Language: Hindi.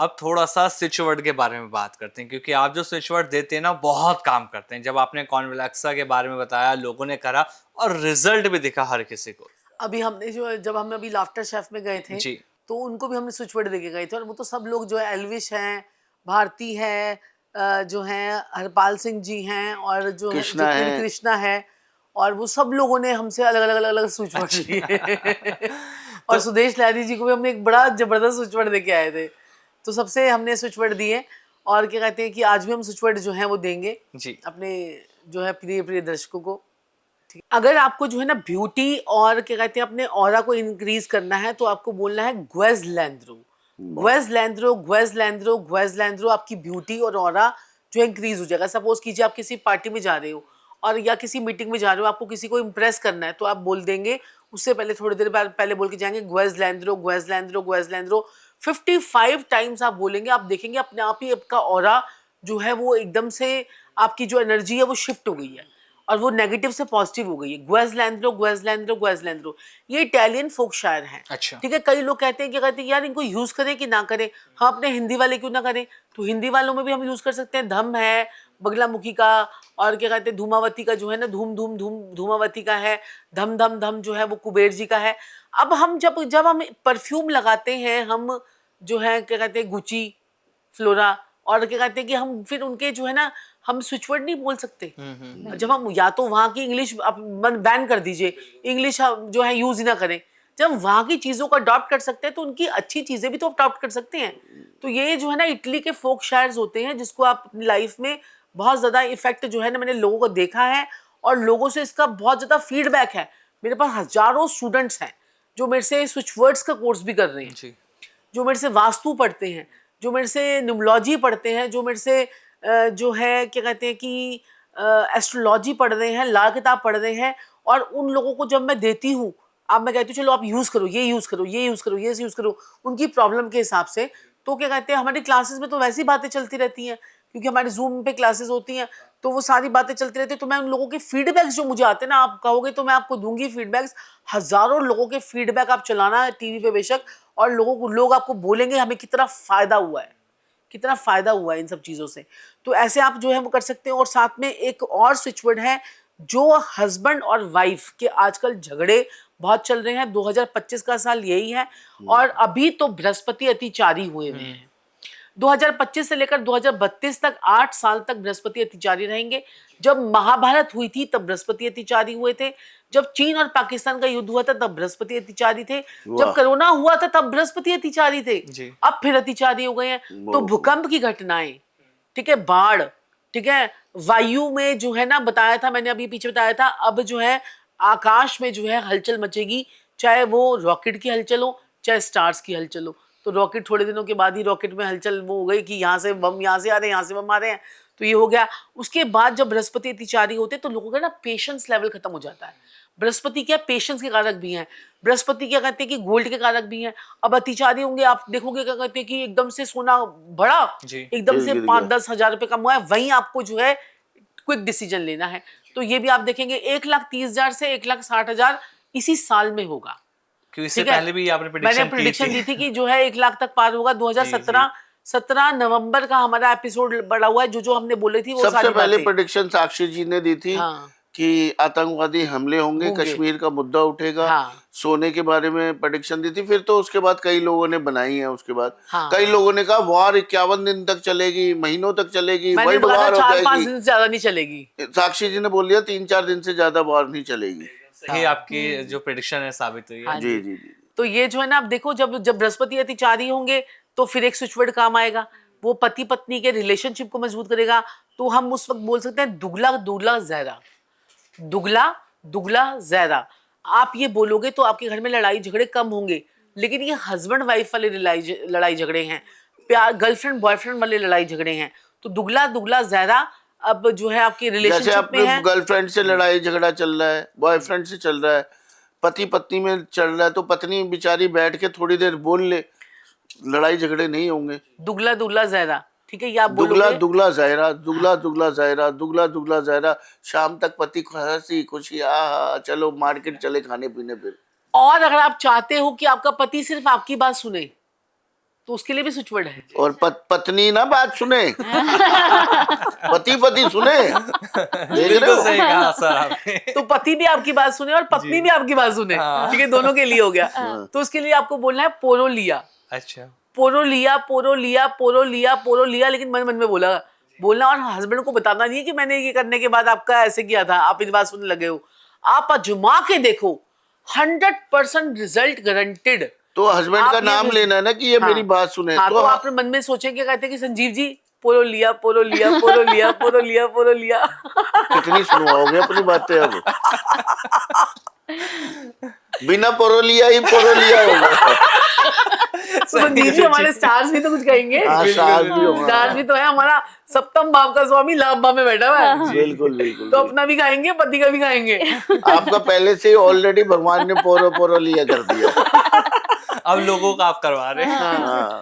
अब थोड़ा सा स्विच वर्ड के बारे में बात करते हैं, क्योंकि आप जो स्विच वर्ड देते हैं ना बहुत काम करते हैं। जब आपने कॉन्वेलेक्सा के बारे में बताया, लोगों ने करा और रिजल्ट भी दिखा हर किसी को। अभी हमने जो जब हम अभी लाफ्टर शेफ में गए थे जी। तो उनको भी हमने स्विच वर्ड देके गए थे, और वो तो सब लोग जो है एल्विश हैं, भारती है, जो है हरपाल सिंह जी हैं, और जो है कृष्णा जितने भी है। कृष्णा है, और वो सब लोगों ने हमसे अलग अलग अलग अलग स्विच वर्ड लिए। और तो सुदेश लहरी जी को भी हमने एक बड़ा जबरदस्त स्विच वर्ड देके आए थे। तो सबसे हमने स्विच वर्ड दिए, और क्या कहते हैं कि आज भी हम स्विच वर्ड जो है वो देंगे जी। अपने जो है प्रिय प्रिय दर्शकों को। अगर आपको जो है ना ब्यूटी और क्या कहते हैं अपने ऑरा को इंक्रीज करना है तो आपको बोलना है ग्वेज लैंड्रो, ग्वेज लैंड्रो, ग्वेज लैंड्रो, ग्वेज लैंड्रो। आपकी ब्यूटी और ऑरा जो है इंक्रीज हो जाएगा। सपोज कीजिए आप किसी पार्टी में जा रहे हो और या किसी मीटिंग में जा रहे हो, आपको किसी को इम्प्रेस करना है, तो आप बोल देंगे, उससे पहले थोड़ी देर बाद पहले बोल के जाएंगे ग्वेज लैंड्रो, ग्वेज लैंड्रो, ग्वेज लैंड्रो। 55 टाइम्स आप बोलेंगे, आप देखेंगे अपने आप ही आपका ऑरा जो है वो एकदम से आपकी जो एनर्जी है वो शिफ्ट हो गई है और वो नेगेटिव से पॉजिटिव हो गई है। ग्वेज लैंड्रो, ग्वेज लैंड्रो, ग्वेज लैंड्रो, ये इटालियन फोक शायर हैं। अच्छा। ठीक है, कई लोग कहते हैं कि कहते हैं यार इनको यूज करें कि ना करें, हम अपने हिंदी वाले क्यों ना करें। तो हिंदी वालों में भी हम यूज कर सकते हैं। धम है बगलामुखी का, और क्या कहते हैं धूमावती का जो है ना, धूम धूम धूम धूमावती का है। धम धम धम जो है वो कुबेर जी का है। अब हम जब जब हम परफ्यूम लगाते हैं, हम जो है क्या कहते हैं गुची, फ्लोरा, और क्या कहते हैं कि हम फिर उनके जो है ना हम स्विच वर्ड नहीं बोल सकते। जब हम या तो वहाँ की इंग्लिश आप बैन कर दीजिए, इंग्लिश जो है यूज ही ना करें। जब वहाँ की चीज़ों को अडॉप्ट कर सकते हैं तो उनकी अच्छी चीज़ें भी तो अडॉप्ट कर सकते हैं। तो ये जो है ना इटली के फोक शायर्स होते हैं जिसको आप अपनी लाइफ में बहुत ज़्यादा इफेक्ट जो है ना मैंने लोगों को देखा है, और लोगों से इसका बहुत ज़्यादा फीडबैक है। मेरे पास हजारों स्टूडेंट्स हैं जो मेरे से स्विच वर्ड्स का कोर्स भी कर रहे हैं, जी। जो मेरे से वास्तु पढ़ते हैं, जो मेरे से न्यूमोलॉजी पढ़ते हैं, जो मेरे से जो है क्या कहते हैं कि एस्ट्रोलॉजी पढ़ रहे हैं, लाल किताब पढ़ रहे हैं। और उन लोगों को जब मैं देती हूँ, अब मैं कहती हूँ चलो आप यूज़ करो, ये यूज़ करो, ये यूज़ करो, ये यूज़ करो उनकी प्रॉब्लम के हिसाब से। तो क्या कहते हैं हमारी क्लासेस में तो वैसी बातें चलती रहती हैं, क्योंकि हमारे जूम पे क्लासेस होती हैं, तो वो सारी बातें चलती रहती है। तो मैं उन लोगों के फीडबैक्स जो मुझे आते हैं ना, आप कहोगे तो मैं आपको दूंगी फीडबैक्स। हजारों लोगों के फीडबैक आप चलाना टीवी पे बेशक, और लोग आपको बोलेंगे हमें कितना फ़ायदा हुआ है, कितना फ़ायदा हुआ है इन सब चीज़ों से। तो ऐसे आप जो है वो कर सकते हैं। और साथ में एक और स्विच वर्ड है जो हस्बैंड और वाइफ के आजकल झगड़े बहुत चल रहे हैं। 2025 का साल यही है, और अभी तो बृहस्पति अतिचारी हुए हुए हैं। 2025 से लेकर 2032 तक 8 साल तक बृहस्पति अतिचारी रहेंगे। जब महाभारत हुई थी तब बृहस्पति अतिचारी हुए थे। जब चीन और पाकिस्तान का युद्ध हुआ था तब बृहस्पति अतिचारी थे। जब कोरोना हुआ था तब बृहस्पति अतिचारी थे। अब फिर अतिचारी हो गए हैं। तो भूकंप की घटनाएं, ठीक है, बाढ़, ठीक है, वायु में जो है ना बताया था मैंने अभी पीछे बताया था, अब जो है आकाश में जो है हलचल मचेगी, चाहे वो रॉकेट की हलचल हो चाहे स्टार्स की हलचल हो। तो रॉकेट थोड़े दिनों के बाद ही रॉकेट में हलचल वो हो गई कि यहाँ से बम यहाँ से आ रहे हैं, यहाँ से बम आ रहे हैं, तो ये हो गया। उसके बाद जब बृहस्पति अतिचारी होते तो लोगों का ना पेशेंस लेवल खत्म हो जाता है। बृहस्पति क्या पेशेंस के कारक भी हैं, बृहस्पति क्या कहते हैं कि गोल्ड के कारक भी हैं। अब अतिचारी होंगे आप देखोगे क्या कहते हैं कि एकदम से सोना बढ़ा, एकदम से 5-10 हजार रुपए कम हुआ है, वहीं आपको जो है क्विक डिसीजन लेना है। तो ये भी आप देखेंगे 1,30,000 से 1,60,000 इसी साल में होगा। इससे पहले भी आपने मैंने प्रेडिक्शन दी थी कि जो है 1 लाख तक पार होगा। 2017 नवंबर का हमारा एपिसोड बड़ा हुआ है। जो हमने बोले थी वो सबसे पहले प्रेडिक्शन साक्षी जी ने दी थी। हाँ। कि आतंकवादी हमले होंगे, कश्मीर का मुद्दा उठेगा। हाँ। सोने के बारे में प्रेडिक्शन दी थी। फिर तो उसके बाद कई लोगों ने बनाई है। उसके बाद कई लोगों ने कहा वॉर 51 दिन तक चलेगी, महीनों तक चलेगी, वर्ल्ड वॉर हो जाएगी। 4-5 दिन से ज्यादा नहीं चलेगी। साक्षी जी ने बोल दिया 3-4 दिन से ज्यादा वॉर नहीं चलेगी। सही आपकी जो प्रेडिक्शन है साबित हुई है। जी जी जी। तो ये जो है ना, आप देखो जब बृहस्पति अतिचारी होंगे तो फिर एक स्विच वर्ड काम आएगा, वो पति पत्नी के रिलेशनशिप को मजबूत करेगा। तो हम उस वक्त बोल सकते हैं दुगला दुगला ज़हरा, दुगला दुगला ज़हरा। आप ये बोलोगे तो आपके घर में लड़ाई झगड़े कम होंगे। लेकिन ये हस्बैंड वाइफ वाले लड़ाई झगड़े हैं, प्यार गर्लफ्रेंड बॉयफ्रेंड वाले लड़ाई झगड़े हैं। तो दुगला दुगला ज़हरा अब जो है आपके रिलेशनशिप में है। गर्लफ्रेंड से लड़ाई झगड़ा चल रहा है, बॉयफ्रेंड से चल रहा है, पति पत्नी में चल रहा है, तो पत्नी बेचारी बैठ के थोड़ी देर बोल ले, लड़ाई झगड़े नहीं होंगे। दुगला दुगला ज़हरा, ठीक है, ये आप दुगला दुगला ज़हरा, दुगला दुगला ज़हरा, दुगला दुगला ज़हरा। शाम तक पति हंसी खुशी, चलो मार्केट चले खाने पीने पे। और अगर आप चाहते हो कि आपका पति सिर्फ आपकी बात सुने तो उसके लिए भी स्विच वर्ड है। और पत्नी ना बात सुने, पति सुने, देख रहे हो? सही कहा सर आपने। तो पति भी आपकी बात सुने और पत्नी भी आपकी बात सुने, ठीक है, दोनों के लिए हो गया। तो उसके लिए आपको बोलना है पोरोलिया। अच्छा, पोरोलिया पोरोलिया पोरोलिया पोरोलिया, लेकिन मन में बोलना और हस्बैंड को बताना नहीं है कि मैंने ये करने के बाद आपका ऐसे किया था, आप इस बात सुनने लगे हो। आप आजमा के देखो, 100% रिजल्ट गारंटेड। तो हस्बैंड का नाम लेना है ना कि ये मेरी बात सुने। हाँ, तो आप मन में सोचेंगे, कहते हैं कि संजीव जी पोरोलिया पोरोलिया पोरोलिया पोरोलिया पोरोलिया। कितनी सुनवाओगे अपनी बातें अब? बिना पोरोलिया ही पोरोलिया होगा। तो संजीव जी हमारे स्टार्स भी तो कुछ कहेंगे। स्टार्स भी तो है, हमारा सप्तम भाव का स्वामी लाभ भाव में बैठा हुआ है। बिल्कुल बिल्कुल। तो अपना भी खाएंगे, पति का भी खाएंगे। आपका पहले से ऑलरेडी भगवान ने पोरो लिया कर दिया। अब लोगों का आप करवा रहे हैं। हाँ।